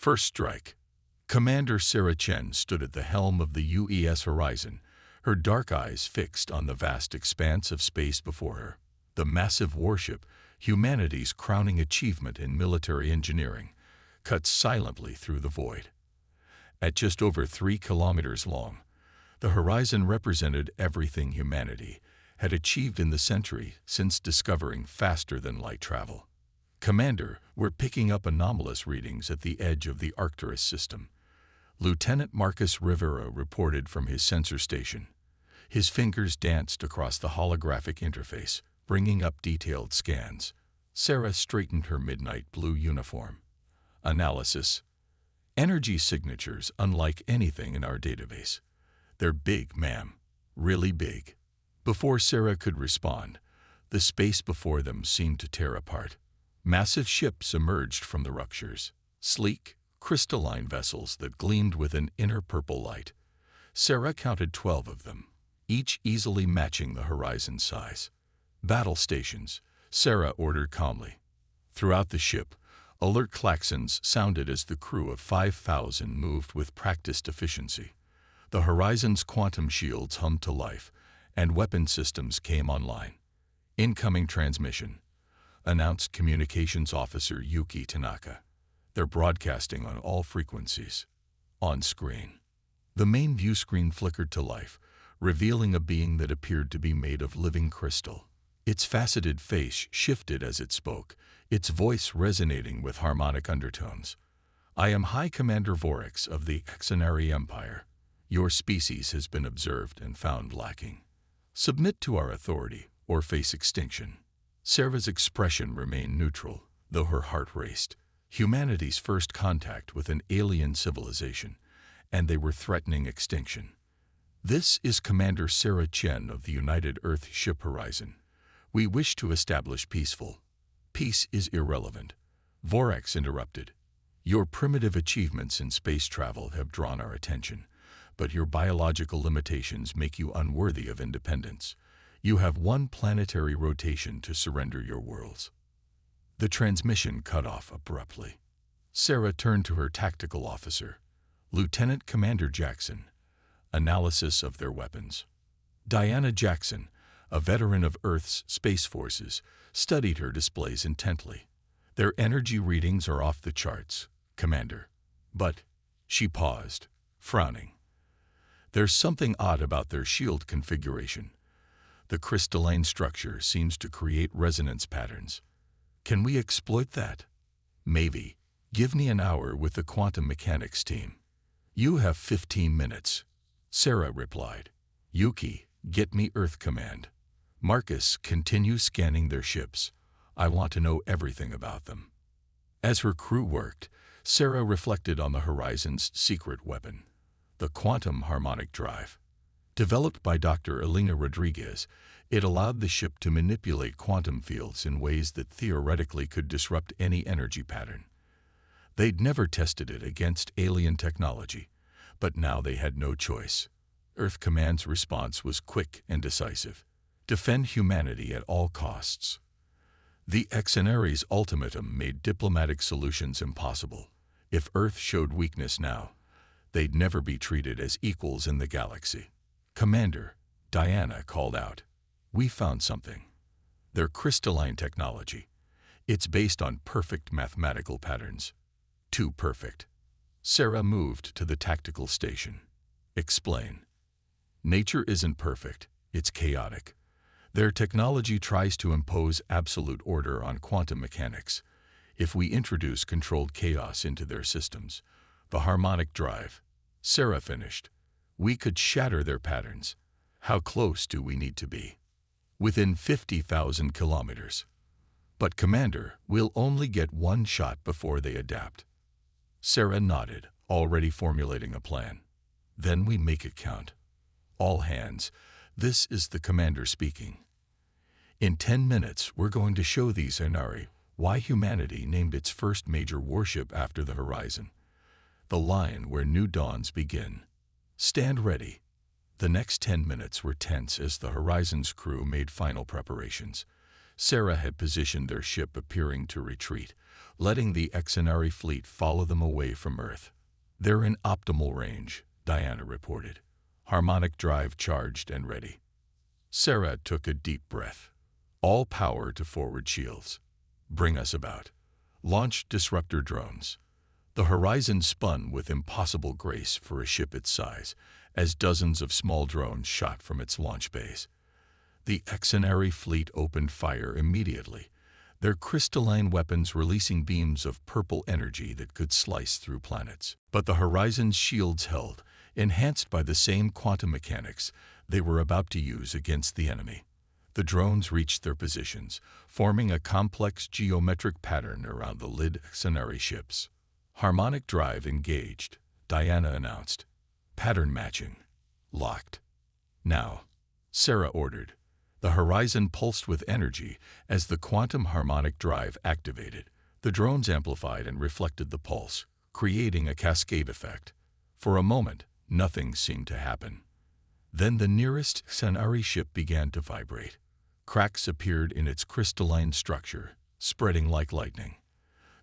First strike. Commander Sarah Chen stood at the helm of the UES Horizon, her dark eyes fixed on the vast expanse of space before her. The massive warship, humanity's crowning achievement in military engineering, cut silently through the void. At just over 3 kilometers long, the horizon represented everything humanity had achieved in the century since discovering faster-than-light travel. Commander, we're picking up anomalous readings at the edge of the Arcturus system. Lieutenant Marcus Rivera reported from his sensor station. His fingers danced across the holographic interface, bringing up detailed scans. Sarah straightened her midnight blue uniform. Analysis. Energy signatures unlike anything in our database. They're big, ma'am. Really big. Before Sarah could respond, the space before them seemed to tear apart. Massive ships emerged from the ruptures. Sleek, crystalline vessels that gleamed with an inner purple light. Sarah counted 12 of them, each easily matching the horizon's size. Battle stations, Sarah ordered calmly. Throughout the ship, alert klaxons sounded as the crew of 5,000 moved with practiced efficiency. The horizon's quantum shields hummed to life, and weapon systems came online. Incoming transmission, announced Communications Officer Yuki Tanaka. They're broadcasting on all frequencies. On screen. The main view screen flickered to life, revealing a being that appeared to be made of living crystal. Its faceted face shifted as it spoke, its voice resonating with harmonic undertones. I am High Commander Vorax of the Xenari Empire. Your species has been observed and found lacking. Submit to our authority or face extinction. Sarah's expression remained neutral, though her heart raced. Humanity's first contact with an alien civilization, and they were threatening extinction. This is Commander Sarah Chen of the United Earth Ship Horizon. We wish to establish peaceful. Peace is irrelevant. Vorax interrupted. Your primitive achievements in space travel have drawn our attention, but your biological limitations make you unworthy of independence. You have one planetary rotation to surrender your worlds. The transmission cut off abruptly. Sarah turned to her tactical officer, Lieutenant Commander Jackson. Analysis of their weapons. Diana Jackson, a veteran of Earth's space forces, studied her displays intently. Their energy readings are off the charts, Commander. But, she paused, frowning. There's something odd about their shield configuration. The crystalline structure seems to create resonance patterns. Can we exploit that? Maybe. Give me an hour with the quantum mechanics team. You have 15 minutes, Sarah replied. Yuki, get me Earth Command. Marcus, continue scanning their ships. I want to know everything about them. As her crew worked, Sarah reflected on the Horizon's secret weapon, the quantum harmonic drive. Developed by Dr. Elena Rodriguez, it allowed the ship to manipulate quantum fields in ways that theoretically could disrupt any energy pattern. They'd never tested it against alien technology, but now they had no choice. Earth Command's response was quick and decisive. Defend humanity at all costs. The Xenari's ultimatum made diplomatic solutions impossible. If Earth showed weakness now, they'd never be treated as equals in the galaxy. Commander, Diana called out. We found something. Their crystalline technology. It's based on perfect mathematical patterns. Too perfect. Sarah moved to the tactical station. Explain. Nature isn't perfect, it's chaotic. Their technology tries to impose absolute order on quantum mechanics. If we introduce controlled chaos into their systems, the harmonic drive, Sarah finished, we could shatter their patterns. How close do we need to be? Within 50,000 kilometers. But Commander, we'll only get one shot before they adapt. Sarah nodded, already formulating a plan. Then we make it count. All hands, this is the Commander speaking. In 10 minutes, we're going to show the Xenari why humanity named its first major warship after the Horizon. The line where new dawns begin. Stand ready. The next 10 minutes were tense as the Horizon's crew made final preparations. Sarah had positioned their ship appearing to retreat, letting the Ingenuity fleet follow them away from Earth. "They're in optimal range," Diana reported. "Harmonic drive charged and ready." Sarah took a deep breath. "All power to forward shields. Bring us about. Launch disruptor drones." The horizon spun with impossible grace for a ship its size, as dozens of small drones shot from its launch bays. The Ingenuity fleet opened fire immediately, their crystalline weapons releasing beams of purple energy that could slice through planets. But the horizon's shields held, enhanced by the same quantum mechanics they were about to use against the enemy. The drones reached their positions, forming a complex geometric pattern around the lid Ingenuity ships. "Harmonic drive engaged," Diana announced. "Pattern matching. Locked." "Now," Sarah ordered. The horizon pulsed with energy as the quantum harmonic drive activated. The drones amplified and reflected the pulse, creating a cascade effect. For a moment, nothing seemed to happen. Then the nearest Ingenuity ship began to vibrate. Cracks appeared in its crystalline structure, spreading like lightning.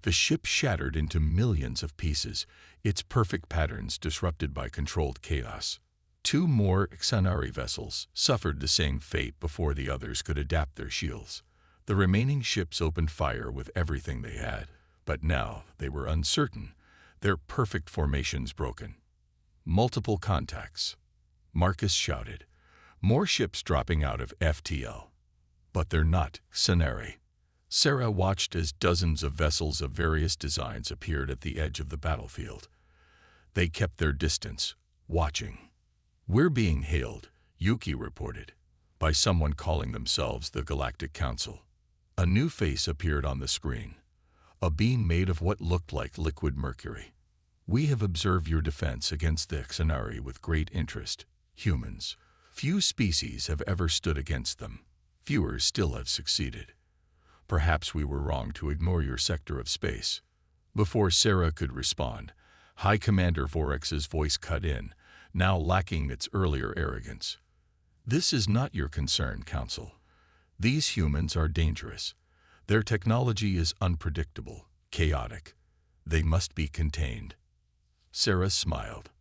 The ship shattered into millions of pieces, its perfect patterns disrupted by controlled chaos. Two more Ingenuity vessels suffered the same fate before the others could adapt their shields. The remaining ships opened fire with everything they had, but now they were uncertain, their perfect formations broken. "Multiple contacts," Marcus shouted. "More ships dropping out of FTL." "But they're not Ingenuity." Sarah watched as dozens of vessels of various designs appeared at the edge of the battlefield. They kept their distance, watching. "We're being hailed," Yuki reported, "by someone calling themselves the Galactic Council." A new face appeared on the screen, a being made of what looked like liquid mercury. "We have observed your defense against the Ingenuity with great interest. Humans. Few species have ever stood against them. Fewer still have succeeded. Perhaps we were wrong to ignore your sector of space." Before Sarah could respond, High Commander Vorex's voice cut in, now lacking its earlier arrogance. "This is not your concern, Council. These humans are dangerous. Their technology is unpredictable, chaotic. They must be contained." Sarah smiled.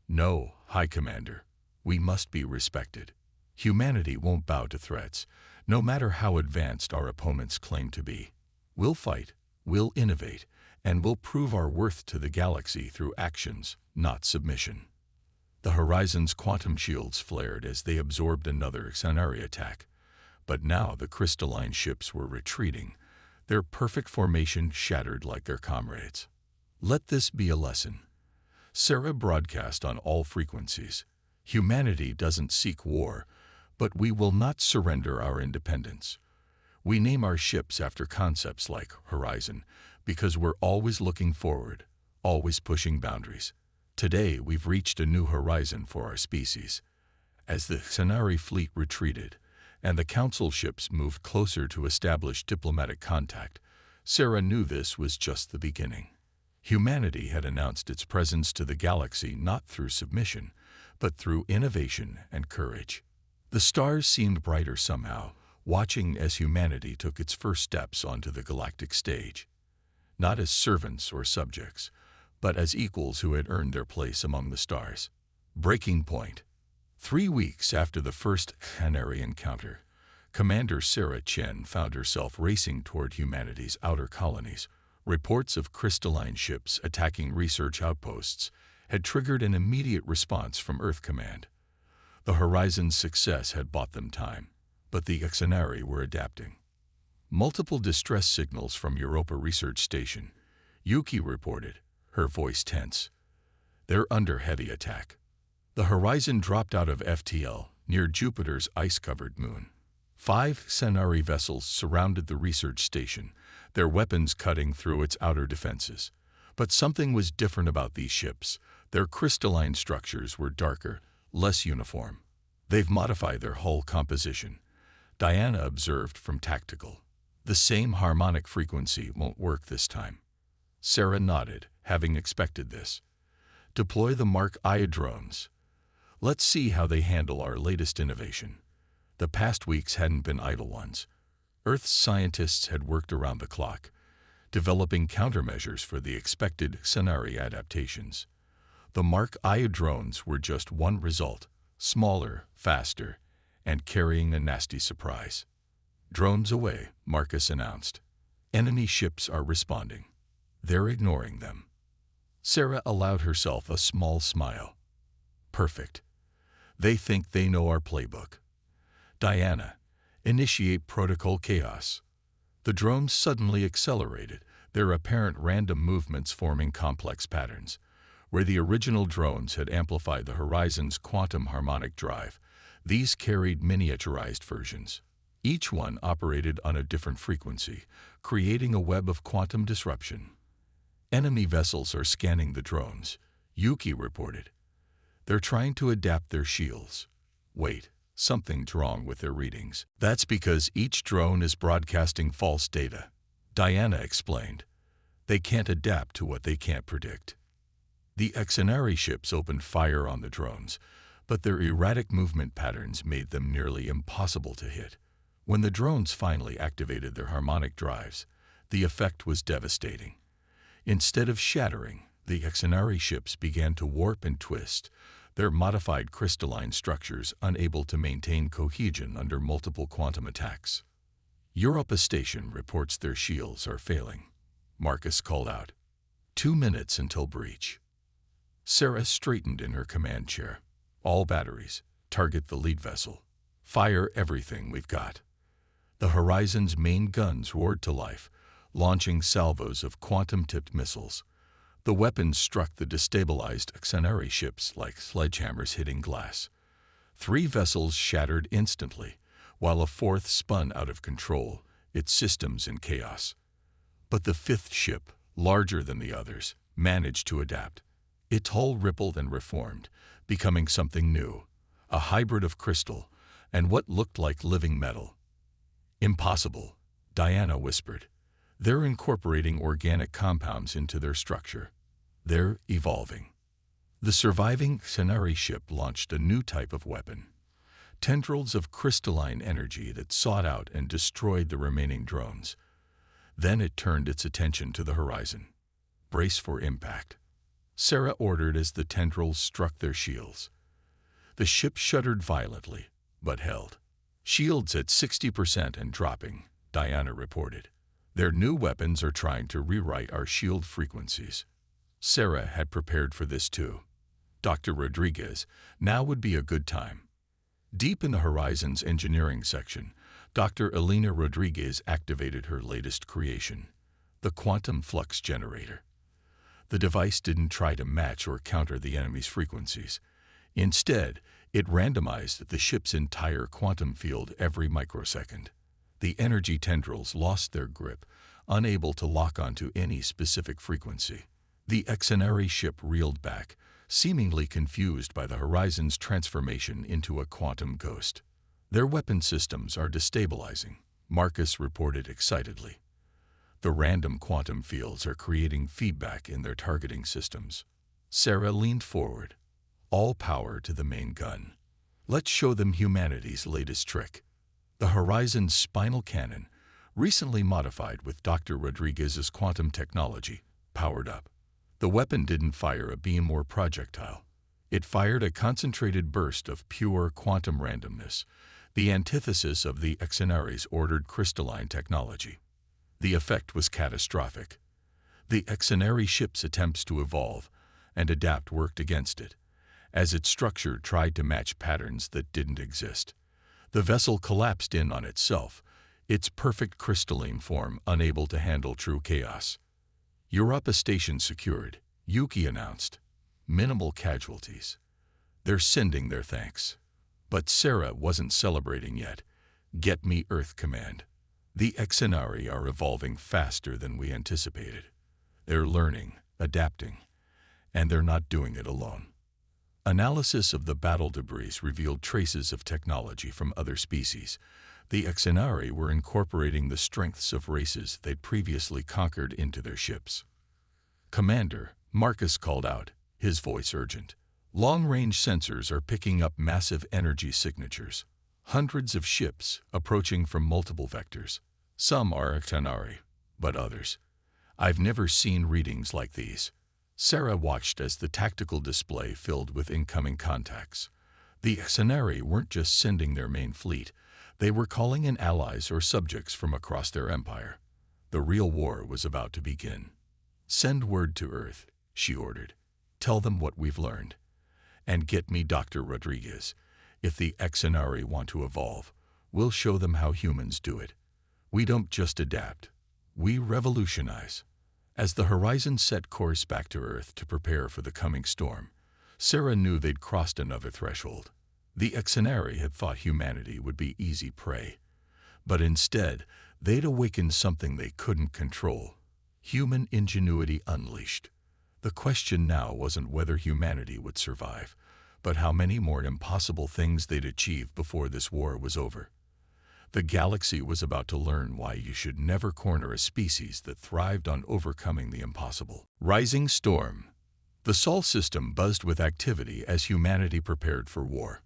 "No, High Commander. We must be respected. Humanity won't bow to threats, no matter how advanced our opponents claim to be. We'll fight, we'll innovate, and we'll prove our worth to the galaxy through actions, not submission." The horizon's quantum shields flared as they absorbed another Ingenuity attack. But now the crystalline ships were retreating, their perfect formation shattered like their comrades. "Let this be a lesson." Sarah broadcast on all frequencies. "Humanity doesn't seek war, but we will not surrender our independence. We name our ships after concepts like Horizon because we're always looking forward, always pushing boundaries. Today we've reached a new horizon for our species." As the Ingenuity fleet retreated and the Council ships moved closer to establish diplomatic contact, Sarah knew this was just the beginning. Humanity had announced its presence to the galaxy not through submission, but through innovation and courage. The stars seemed brighter somehow, watching as humanity took its first steps onto the galactic stage. Not as servants or subjects, but as equals who had earned their place among the stars. Breaking point. 3 weeks after the first Ingenuity encounter, Commander Sarah Chen found herself racing toward humanity's outer colonies. Reports of crystalline ships attacking research outposts had triggered an immediate response from Earth Command. The Horizon's success had bought them time, but the Ingenuity were adapting. "Multiple distress signals from Europa Research Station," Yuki reported, her voice tense. "They're under heavy attack." The Horizon dropped out of FTL near Jupiter's ice-covered moon. 5 Ingenuity vessels surrounded the research station, their weapons cutting through its outer defenses. But something was different about these ships. Their crystalline structures were darker, less uniform. "They've modified their hull composition," Diana observed from tactical. "The same harmonic frequency won't work this time." Sarah nodded, having expected this. "Deploy the Mark I drones. Let's see how they handle our latest innovation." The past weeks hadn't been idle ones. Earth's scientists had worked around the clock, developing countermeasures for the expected scenario adaptations. The Mark I drones were just one result: smaller, faster, and carrying a nasty surprise. "Drones away," Marcus announced. "Enemy ships are responding. They're ignoring them." Sarah allowed herself a small smile. "Perfect. They think they know our playbook." "Diana, initiate protocol chaos." The drones suddenly accelerated, their apparent random movements forming complex patterns. Where the original drones had amplified the Horizon's quantum harmonic drive, these carried miniaturized versions. Each one operated on a different frequency, creating a web of quantum disruption. "Enemy vessels are scanning the drones," Yuki reported. "They're trying to adapt their shields." "Wait, something's wrong with their readings." "That's because each drone is broadcasting false data," Diana explained. "They can't adapt to what they can't predict." The Exenari ships opened fire on the drones, but their erratic movement patterns made them nearly impossible to hit. When the drones finally activated their harmonic drives, the effect was devastating. Instead of shattering, the Exenari ships began to warp and twist, their modified crystalline structures unable to maintain cohesion under multiple quantum attacks. "Europa Station reports their shields are failing," Marcus called out. 2 minutes until breach." Sarah straightened in her command chair. "All batteries, target the lead vessel. Fire everything we've got." The Horizon's main guns roared to life, launching salvos of quantum-tipped missiles. The weapons struck the destabilized Exenari ships like sledgehammers hitting glass. 3 vessels shattered instantly, while a 4th spun out of control, its systems in chaos. But the 5th ship, larger than the others, managed to adapt. Its hull rippled and reformed, becoming something new, a hybrid of crystal and what looked like living metal. "Impossible," Diana whispered. "They're incorporating organic compounds into their structure. They're evolving." The surviving Exenari ship launched a new type of weapon, tendrils of crystalline energy that sought out and destroyed the remaining drones. Then it turned its attention to the Horizon. "Brace for impact," Sarah ordered as the tendrils struck their shields. The ship shuddered violently, but held. "Shields at 60% and dropping," Diana reported. "Their new weapons are trying to rewrite our shield frequencies." Sarah had prepared for this too. "Dr. Rodriguez, now would be a good time." Deep in the Horizon's engineering section, Dr. Elena Rodriguez activated her latest creation, the quantum flux generator. The device didn't try to match or counter the enemy's frequencies. Instead, it randomized the ship's entire quantum field every microsecond. The energy tendrils lost their grip, unable to lock onto any specific frequency. The Exenari ship reeled back, seemingly confused by the Horizon's transformation into a quantum ghost. "Their weapon systems are destabilizing," Marcus reported excitedly. "The random quantum fields are creating feedback in their targeting systems." Sarah leaned forward. "All power to the main gun. Let's show them humanity's latest trick." The Horizon's spinal cannon, recently modified with Dr. Rodriguez's quantum technology, powered up. The weapon didn't fire a beam or projectile. It fired a concentrated burst of pure quantum randomness, the antithesis of the Exenari's ordered crystalline technology. The effect was catastrophic. The Exenari ship's attempts to evolve and adapt worked against it, as its structure tried to match patterns that didn't exist. The vessel collapsed in on itself, its perfect crystalline form unable to handle true chaos. "Europa Station secured," Yuki announced. "Minimal casualties. They're sending their thanks." But Sarah wasn't celebrating yet. "Get me Earth Command. The Exenari are evolving faster than we anticipated. They're learning, adapting, and they're not doing it alone." Analysis of the battle debris revealed traces of technology from other species. The Exenari were incorporating the strengths of races they'd previously conquered into their ships. "Commander," Marcus called out, his voice urgent. "Long-range sensors are picking up massive energy signatures. Hundreds of ships approaching from multiple vectors." Some are exenari, but others. I've never seen readings like these. Sarah watched as the tactical display filled with incoming contacts. The exenari weren't just sending their main fleet, they were calling in allies or subjects from across their empire. The real war was about to begin. "Send word to Earth," she ordered. "Tell them what we've learned. And get me Dr. Rodriguez. If the exenari want to evolve, we'll show them how humans do it. We don't just adapt, we revolutionize." As the Horizon set course back to Earth to prepare for the coming storm, Sarah knew they'd crossed another threshold. The exenari had thought humanity would be easy prey, but instead, they'd awakened something they couldn't control: human ingenuity unleashed. The question now wasn't whether humanity would survive, but how many more impossible things they'd achieve before this war was over. The galaxy was about to learn why you should never corner a species that thrived on overcoming the impossible. Rising storm. The Sol system buzzed with activity as humanity prepared for war.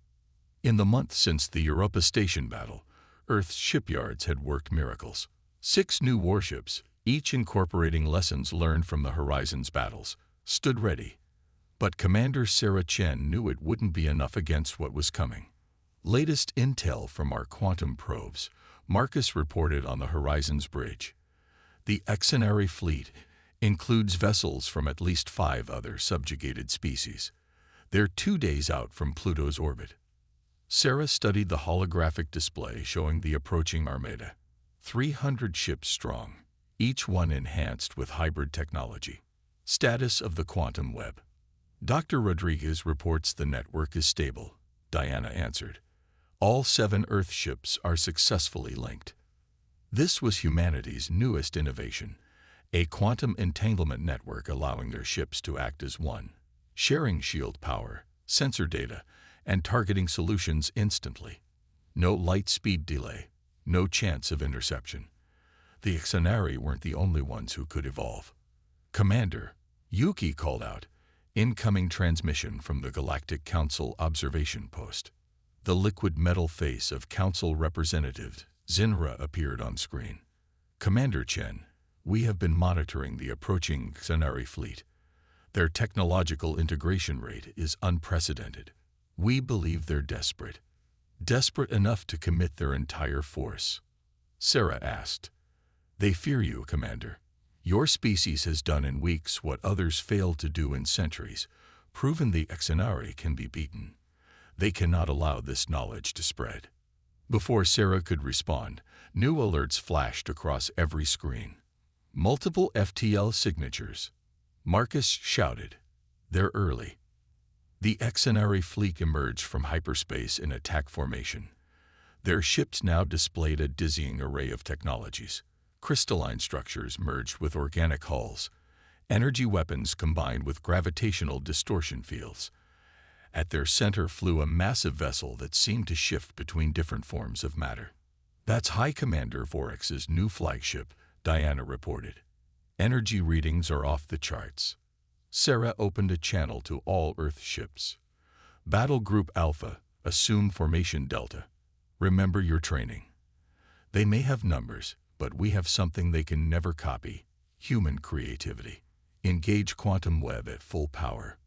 In the month since the Europa Station battle, Earth's shipyards had worked miracles. 6 new warships, each incorporating lessons learned from the Horizon's battles, stood ready. But Commander Sarah Chen knew it wouldn't be enough against what was coming. Latest intel from our quantum probes, Marcus reported on the Horizon's bridge. The exenari fleet includes vessels from at least 5 other subjugated species. They're 2 days out from Pluto's orbit. Sarah studied the holographic display showing the approaching armada. 300 ships strong, each one enhanced with hybrid technology. Status of the quantum web. Dr. Rodriguez reports the network is stable, Diana answered. All 7 Earth ships are successfully linked. This was humanity's newest innovation, a quantum entanglement network allowing their ships to act as one, sharing shield power, sensor data, and targeting solutions instantly. No light speed delay, no chance of interception. The exenari weren't the only ones who could evolve. "Commander," Yuki called out, "incoming transmission from the Galactic Council observation post." The liquid metal face of Council Representative Zinra appeared on screen. "Commander Chen, we have been monitoring the approaching exenari fleet. Their technological integration rate is unprecedented. We believe they're desperate. Desperate enough to commit their entire force." Sarah asked. "They fear you, Commander. Your species has done in weeks what others failed to do in centuries, proven the exenari can be beaten. They cannot allow this knowledge to spread." Before Sarah could respond, new alerts flashed across every screen. Multiple FTL signatures. Marcus shouted, "They're early." The exenari fleet emerged from hyperspace in attack formation. Their ships now displayed a dizzying array of technologies. Crystalline structures merged with organic hulls, energy weapons combined with gravitational distortion fields. At their center flew a massive vessel that seemed to shift between different forms of matter. "That's High Commander Vorex's new flagship," Diana reported. "Energy readings are off the charts." Sarah opened a channel to all Earth ships. "Battle Group Alpha, assume formation Delta. Remember your training. They may have numbers, but we have something they can never copy: human creativity. Engage quantum web at full power."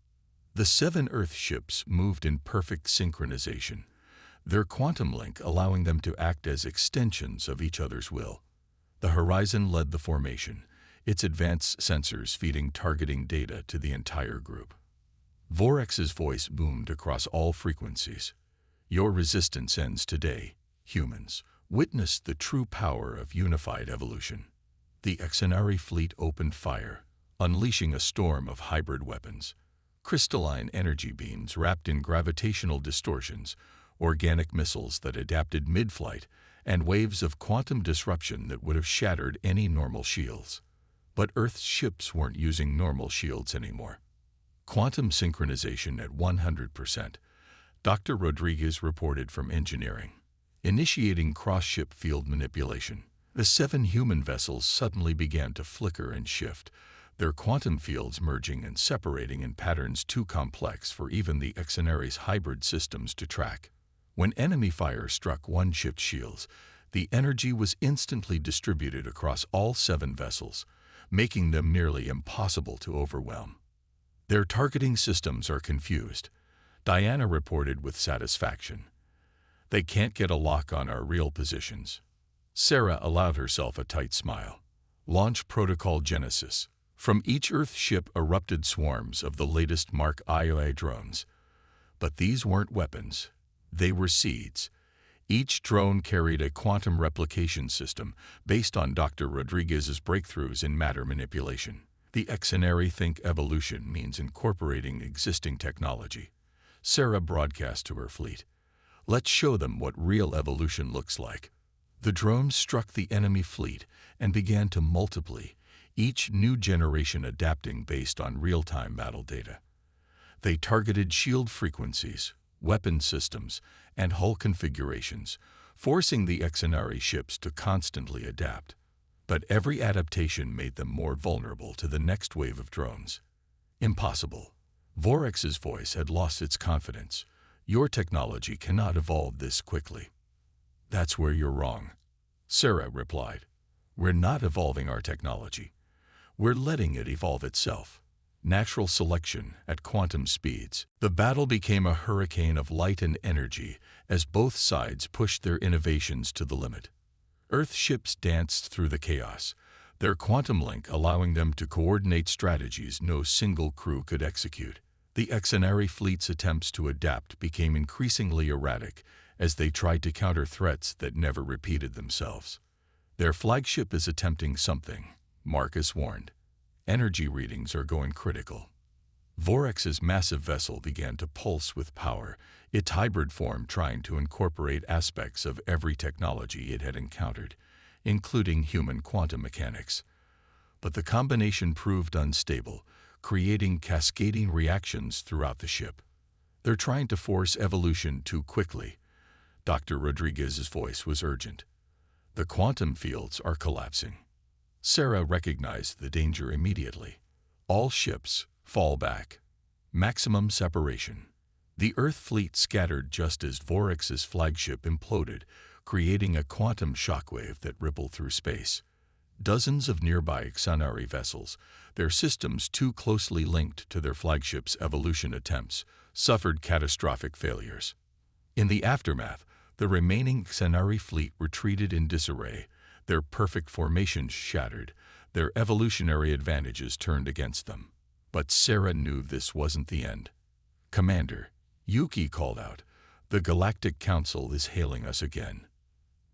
The 7 Earth ships moved in perfect synchronization, their quantum link allowing them to act as extensions of each other's will. The Horizon led the formation, its advanced sensors feeding targeting data to the entire group. Vorex's voice boomed across all frequencies. "Your resistance ends today, humans. Witness the true power of unified evolution." The exenari fleet opened fire, unleashing a storm of hybrid weapons. Crystalline energy beams wrapped in gravitational distortions, organic missiles that adapted mid-flight, and waves of quantum disruption that would have shattered any normal shields. But Earth's ships weren't using normal shields anymore. Quantum synchronization at 100%, Dr. Rodriguez reported from engineering. Initiating cross-ship field manipulation. The 7 human vessels suddenly began to flicker and shift, their quantum fields merging and separating in patterns too complex for even the exenari's hybrid systems to track. When enemy fire struck one ship's shields, The energy was instantly distributed across all 7 vessels, making them nearly impossible to overwhelm. "Their targeting systems are confused," Diana reported with satisfaction. "They can't get a lock on our real positions." Sarah allowed herself a tight smile. Launch Protocol Genesis. From each Earth ship erupted swarms of the latest Mark II drones. But these weren't weapons. They were seeds. Each drone carried a quantum replication system based on Dr. Rodriguez's breakthroughs in matter manipulation. The Exenary think evolution means incorporating existing technology. Sarah broadcast to her fleet. "Let's show them what real evolution looks like." The drones struck the enemy fleet and began to multiply, each new generation adapting based on real-time battle data. They targeted shield frequencies, weapon systems, and hull configurations, forcing the Exenary ships to constantly adapt. But every adaptation made them more vulnerable to the next wave of drones. "Impossible." Vorex's voice had lost its confidence. "Your technology cannot evolve this quickly." "That's where you're wrong," Sarah replied. "We're not evolving our technology. We're letting it evolve itself. Natural selection at quantum speeds." The battle became a hurricane of light and energy as both sides pushed their innovations to the limit. Earth ships danced through the chaos, their quantum link allowing them to coordinate strategies no single crew could execute. The Exenary fleet's attempts to adapt became increasingly erratic as they tried to counter threats that never repeated themselves. "Their flagship is attempting something," Marcus warned. "Energy readings are going critical." Vorex's massive vessel began to pulse with power, its hybrid form trying to incorporate aspects of every technology it had encountered, including human quantum mechanics. But the combination proved unstable, creating cascading reactions throughout the ship. "They're trying to force evolution too quickly." Dr. Rodriguez's voice was urgent. "The quantum fields are collapsing." Sarah recognized the danger immediately. "All ships, fall back. Maximum separation." The Earth fleet scattered just as Vorex's flagship imploded, creating a quantum shockwave that rippled through space. Dozens of nearby Exenary vessels, their systems too closely linked to their flagship's evolution attempts, suffered catastrophic failures. In the aftermath, the remaining Exenary fleet retreated in disarray, their perfect formations shattered, their evolutionary advantages turned against them. But Sarah knew this wasn't the end. "Commander," Yuki called out, "the Galactic Council is hailing us again."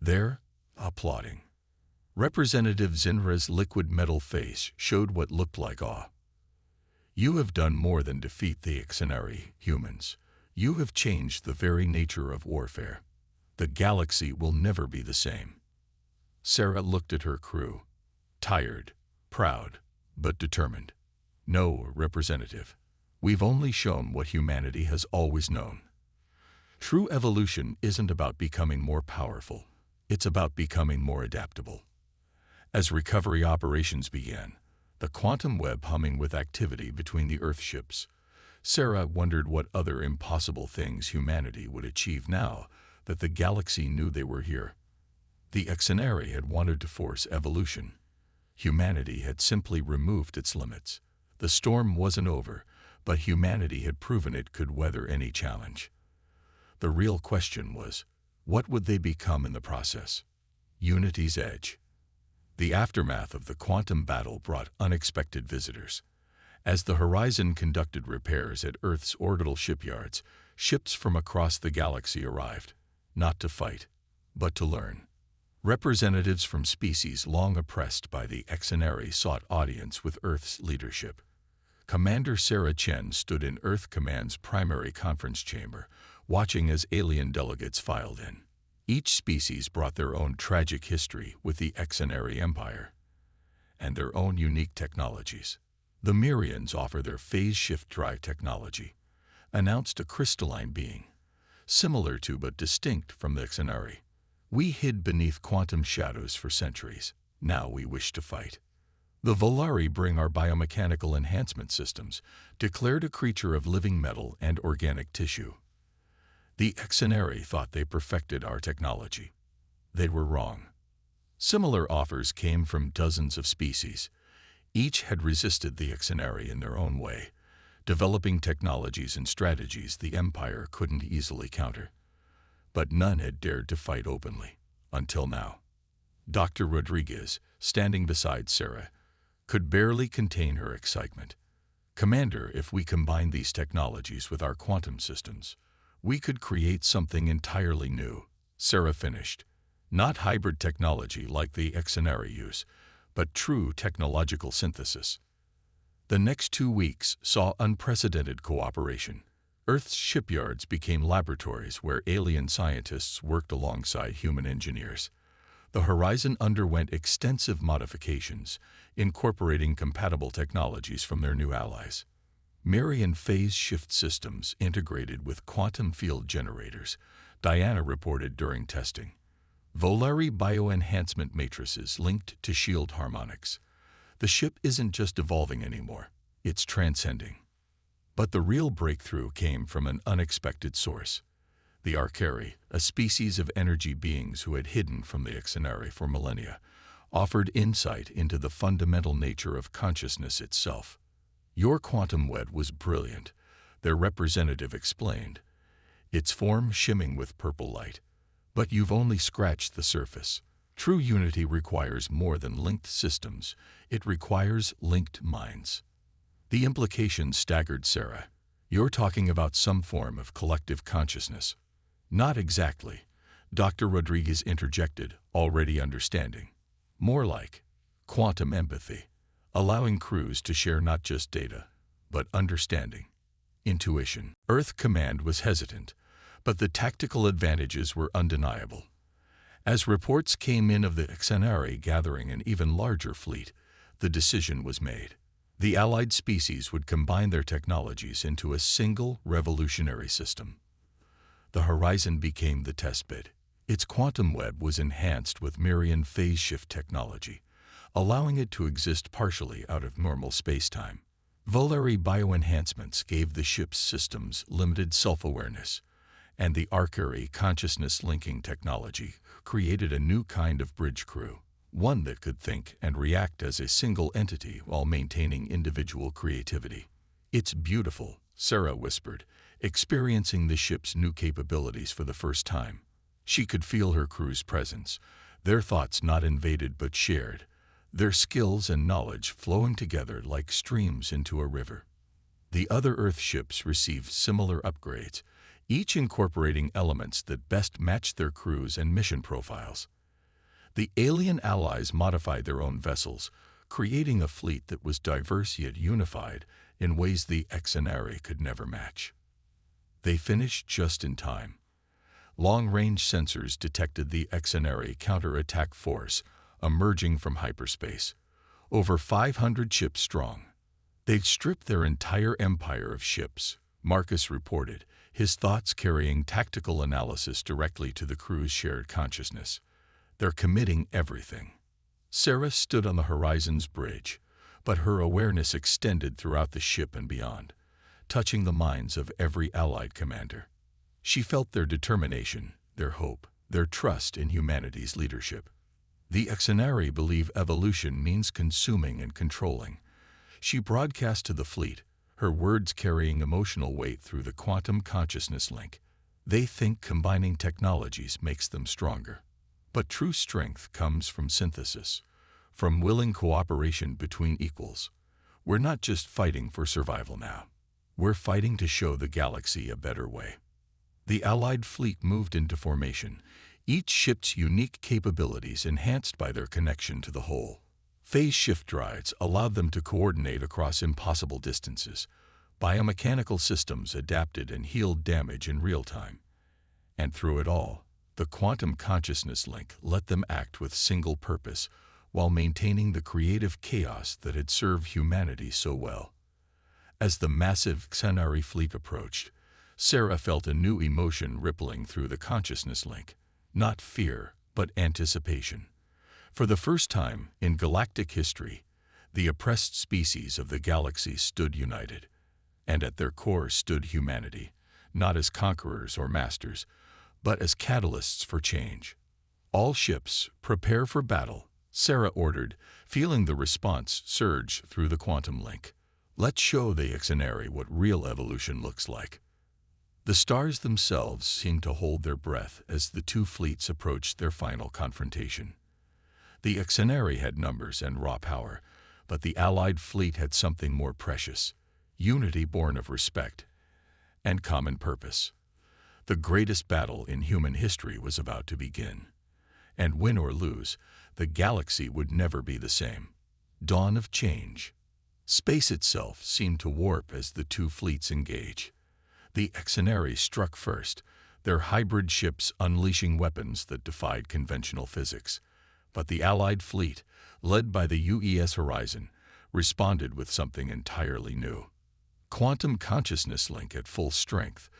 They're applauding. Representative Zinra's liquid metal face showed what looked like awe. "You have done more than defeat the Exenary, humans. You have changed the very nature of warfare. The galaxy will never be the same." Sarah looked at her crew, tired, proud, but determined. "No, Representative. We've only shown what humanity has always known. True evolution isn't about becoming more powerful. It's about becoming more adaptable." As recovery operations began, the quantum web humming with activity between the Earth ships, Sarah wondered what other impossible things humanity would achieve now that the galaxy knew they were here. The Exenary had wanted to force evolution. Humanity had simply removed its limits. The storm wasn't over, but humanity had proven it could weather any challenge. The real question was, what would they become in the process? Unity's edge. The aftermath of the quantum battle brought unexpected visitors. As the Horizon conducted repairs at Earth's orbital shipyards, ships from across the galaxy arrived, not to fight, but to learn. Representatives from species long oppressed by the Exenary sought audience with Earth's leadership. Commander Sarah Chen stood in Earth Command's primary conference chamber, watching as alien delegates filed in. Each species brought their own tragic history with the Exenary Empire, and their own unique technologies. The Mirians offer their phase shift drive technology, announced a crystalline being, similar to but distinct from the Exenary. "We hid beneath quantum shadows for centuries. Now we wish to fight." The Volari bring our biomechanical enhancement systems, declared a creature of living metal and organic tissue. The Exenary thought they perfected our technology. They were wrong. Similar offers came from dozens of species. Each had resisted the Ingenuity in their own way, developing technologies and strategies the Empire couldn't easily counter. But none had dared to fight openly, until now. Dr. Rodriguez, standing beside Sarah, could barely contain her excitement. "Commander, if we combine these technologies with our quantum systems, we could create something entirely new," Sarah finished. "Not hybrid technology like the Ingenuity use, but true technological synthesis." The next 2 weeks saw unprecedented cooperation. Earth's shipyards became laboratories where alien scientists worked alongside human engineers. The Horizon underwent extensive modifications, incorporating compatible technologies from their new allies. Marion phase shift systems integrated with quantum field generators, Diana reported during testing. Volare bioenhancement matrices linked to shield harmonics. The ship isn't just evolving anymore, it's transcending. But the real breakthrough came from an unexpected source. The Arcari, a species of energy beings who had hidden from the Ingenuity for millennia, offered insight into the fundamental nature of consciousness itself. "Your quantum web was brilliant," their representative explained, its form shimming with purple light. "But you've only scratched the surface. True unity requires more than linked systems. It requires linked minds." The implications staggered Sarah. "You're talking about some form of collective consciousness." "Not exactly," Dr. Rodriguez interjected, already understanding. "More like quantum empathy, allowing crews to share not just data, but understanding, intuition." Earth Command was hesitant, but the tactical advantages were undeniable. As reports came in of the Ingenuity gathering an even larger fleet, the decision was made. The allied species would combine their technologies into a single revolutionary system. The Horizon became the test bed. Its quantum web was enhanced with Marion phase shift technology, allowing it to exist partially out of normal spacetime. Volare bioenhancements gave the ship's systems limited self-awareness, and the Arcari consciousness linking technology created a new kind of bridge crew, one that could think and react as a single entity while maintaining individual creativity. "It's beautiful," Sarah whispered, experiencing the ship's new capabilities for the first time. She could feel her crew's presence, their thoughts not invaded but shared, their skills and knowledge flowing together like streams into a river. The other Earth ships received similar upgrades, each incorporating elements that best matched their crews and mission profiles. The alien allies modified their own vessels, creating a fleet that was diverse yet unified in ways the Ingenuity could never match. They finished just in time. Long-range sensors detected the Ingenuity counterattack force emerging from hyperspace, over 500 ships strong. They'd stripped their entire empire of ships, Marcus reported, his thoughts carrying tactical analysis directly to the crew's shared consciousness. "They're committing everything." Sarah stood on the Horizon's bridge, but her awareness extended throughout the ship and beyond, touching the minds of every allied commander. She felt their determination, their hope, their trust in humanity's leadership. The Ingenuity believe evolution means consuming and controlling. She broadcast to the fleet, her words carrying emotional weight through the quantum consciousness link. "They think combining technologies makes them stronger. But true strength comes from synthesis, from willing cooperation between equals. We're not just fighting for survival now. We're fighting to show the galaxy a better way." The Allied fleet moved into formation, each ship's unique capabilities enhanced by their connection to the whole. Phase shift drives allowed them to coordinate across impossible distances. Biomechanical systems adapted and healed damage in real time. And through it all, the quantum consciousness link let them act with single purpose while maintaining the creative chaos that had served humanity so well. As the massive Ingenuity fleet approached, Sarah felt a new emotion rippling through the consciousness link. Not fear, but anticipation. For the first time in galactic history, the oppressed species of the galaxy stood united. And at their core stood humanity, not as conquerors or masters, but as catalysts for change. "All ships, prepare for battle," Sarah ordered, feeling the response surge through the quantum link. "Let's show the Ixenari what real evolution looks like." The stars themselves seemed to hold their breath as the two fleets approached their final confrontation. The Ixenari had numbers and raw power, but the Allied fleet had something more precious: unity born of respect and common purpose. The greatest battle in human history was about to begin. And win or lose, the galaxy would never be the same. Dawn of change. Space itself seemed to warp as the two fleets engage. The Ixenari struck first, their hybrid ships unleashing weapons that defied conventional physics. But the Allied fleet, led by the UES Horizon, responded with something entirely new. Quantum consciousness link at full strength,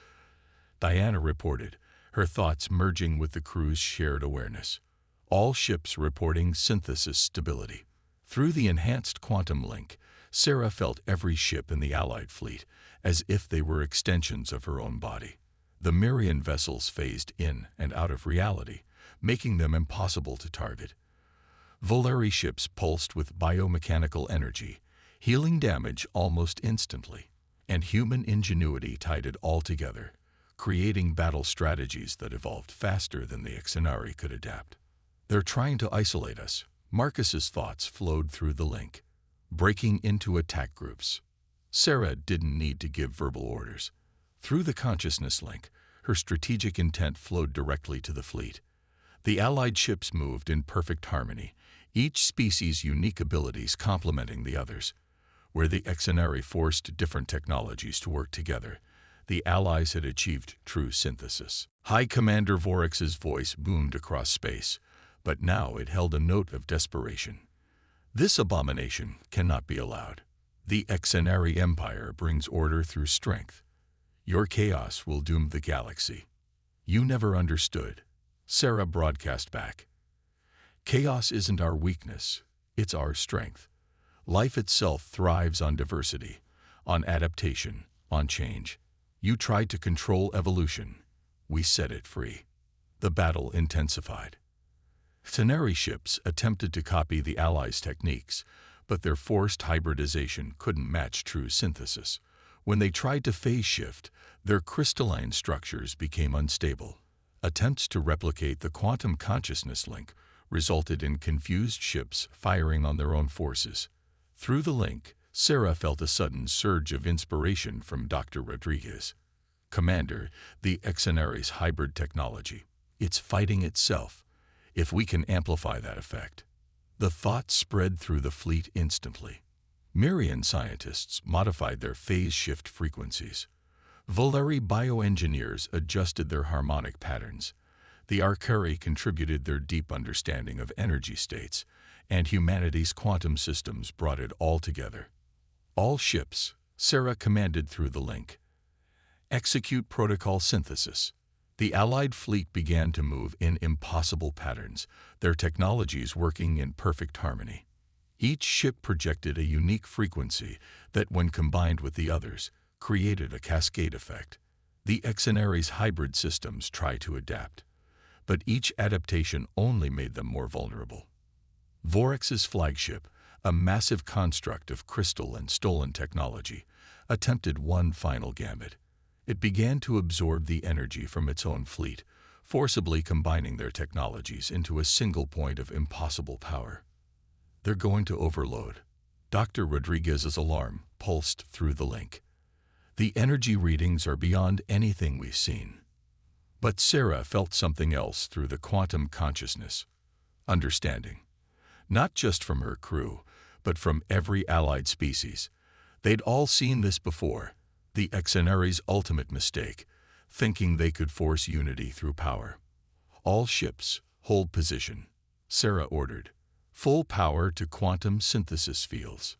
Diana reported, her thoughts merging with the crew's shared awareness. All ships reporting synthesis stability. Through the enhanced quantum link, Sarah felt every ship in the Allied fleet as if they were extensions of her own body. The Mirian vessels phased in and out of reality, making them impossible to target. Volari ships pulsed with biomechanical energy, healing damage almost instantly, and human ingenuity tied it all together, creating battle strategies that evolved faster than the Ixenari could adapt. "They're trying to isolate us," Marcus's thoughts flowed through the link, breaking into attack groups. Sarah didn't need to give verbal orders. Through the consciousness link, her strategic intent flowed directly to the fleet. The Allied ships moved in perfect harmony, each species' unique abilities complementing the others. Where the Ixenari forced different technologies to work together, the Allies had achieved true synthesis. High Commander Vorex's voice boomed across space, but now it held a note of desperation. "This abomination cannot be allowed. The Ixenari Empire brings order through strength. Your chaos will doom the galaxy." "You never understood," Sarah broadcast back. "Chaos isn't our weakness, it's our strength. Life itself thrives on diversity, on adaptation, on change. You tried to control evolution. We set it free." The battle intensified. Ixenari ships attempted to copy the Allies' techniques, but their forced hybridization couldn't match true synthesis. When they tried to phase shift, their crystalline structures became unstable. Attempts to replicate the quantum consciousness link resulted in confused ships firing on their own forces. Through the link, Sarah felt a sudden surge of inspiration from Dr. Rodriguez. "Commander, the Ixenari's hybrid technology. It's fighting itself. If we can amplify that effect." The thought spread through the fleet instantly. Mirian scientists modified their phase shift frequencies. Volari bioengineers adjusted their harmonic patterns. The Arcari contributed their deep understanding of energy states, and humanity's quantum systems brought it all together. "All ships," Sarah commanded through the link, "execute protocol synthesis." The Allied fleet began to move in impossible patterns, their technologies working in perfect harmony. Each ship projected a unique frequency that, when combined with the others, created a cascade effect. The Ixenari's hybrid systems tried to adapt, but each adaptation only made them more vulnerable. Vorex's flagship, a massive construct of crystal and stolen technology, attempted one final gambit. It began to absorb the energy from its own fleet, forcibly combining their technologies into a single point of impossible power. "They're going to overload." Dr. Rodriguez's alarm pulsed through the link. "The energy readings are beyond anything we've seen." But Sarah felt something else through the quantum consciousness: understanding. Not just from her crew, but from every Allied species. They'd all seen this before. The Ixenari's ultimate mistake, thinking they could force unity through power. "All ships, hold position," Sarah ordered. "Full power to quantum synthesis fields."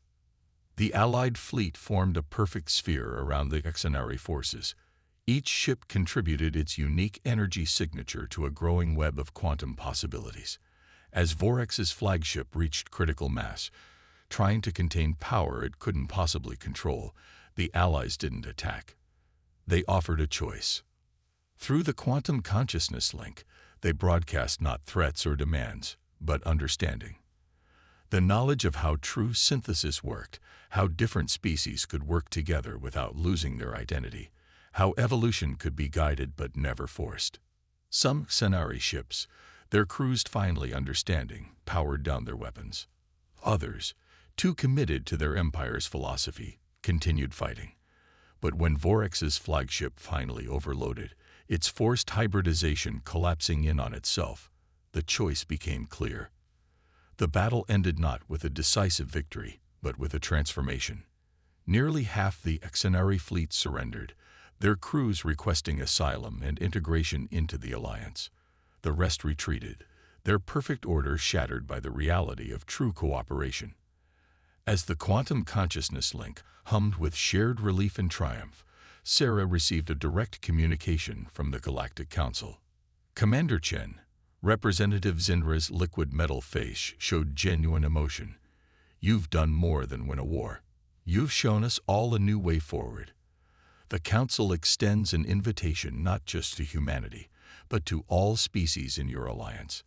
The Allied fleet formed a perfect sphere around the Ixenari forces. Each ship contributed its unique energy signature to a growing web of quantum possibilities. As Vorex's flagship reached critical mass, trying to contain power it couldn't possibly control, the Allies didn't attack. They offered a choice. Through the quantum consciousness link, They broadcast not threats or demands, but understanding. The knowledge of how true synthesis worked, how different species could work together without losing their identity, how evolution could be guided but never forced. Some Xenari ships, their crews finally understanding, powered down their weapons. Others, too committed to their empire's philosophy, continued fighting. But when Vorex's flagship finally overloaded, its forced hybridization collapsing in on itself, the choice became clear. The battle ended not with a decisive victory, but with a transformation. Nearly half the Xenari fleet surrendered, their crews requesting asylum and integration into the alliance. The rest retreated, their perfect order shattered by the reality of true cooperation. As the quantum consciousness link hummed with shared relief and triumph, Sarah received a direct communication from the Galactic Council. Commander Chen, Representative Zinra's liquid metal face showed genuine emotion. You've done more than win a war. You've shown us all a new way forward. The Council extends an invitation not just to humanity, but to all species in your alliance.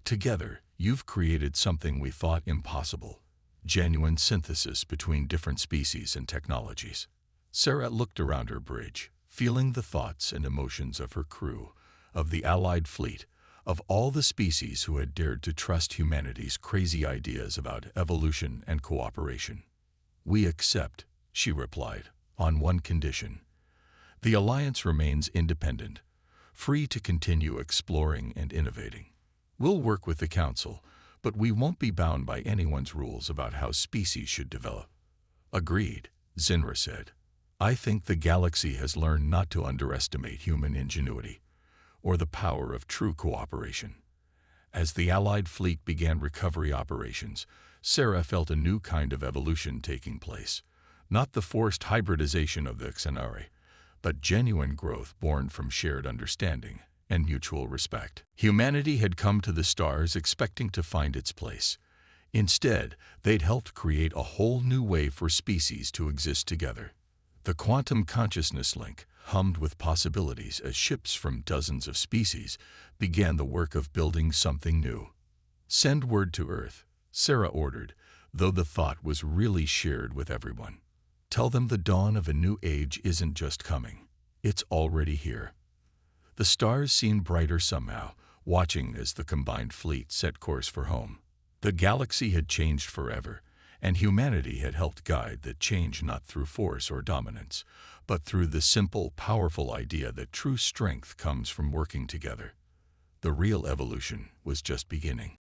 Together, you've created something we thought impossible. Genuine synthesis between different species and technologies. Sarah looked around her bridge, feeling the thoughts and emotions of her crew, of the Allied fleet, of all the species who had dared to trust humanity's crazy ideas about evolution and cooperation. We accept, she replied, on one condition. The Alliance remains independent, free to continue exploring and innovating. We'll work with the Council, but we won't be bound by anyone's rules about how species should develop. Agreed, Zinra said. I think the galaxy has learned not to underestimate human ingenuity, or the power of true cooperation. As the Allied fleet began recovery operations, Sarah felt a new kind of evolution taking place. Not the forced hybridization of the Xenari, but genuine growth born from shared understanding and mutual respect. Humanity had come to the stars expecting to find its place. Instead, they'd helped create a whole new way for species to exist together. The quantum consciousness link hummed with possibilities as ships from dozens of species began the work of building something new. Send word to Earth, Sarah ordered, though the thought was really shared with everyone. Tell them the dawn of a new age isn't just coming. It's already here. The stars seemed brighter somehow, watching as the combined fleet set course for home. The galaxy had changed forever, and humanity had helped guide that change not through force or dominance, but through the simple, powerful idea that true strength comes from working together. The real evolution was just beginning.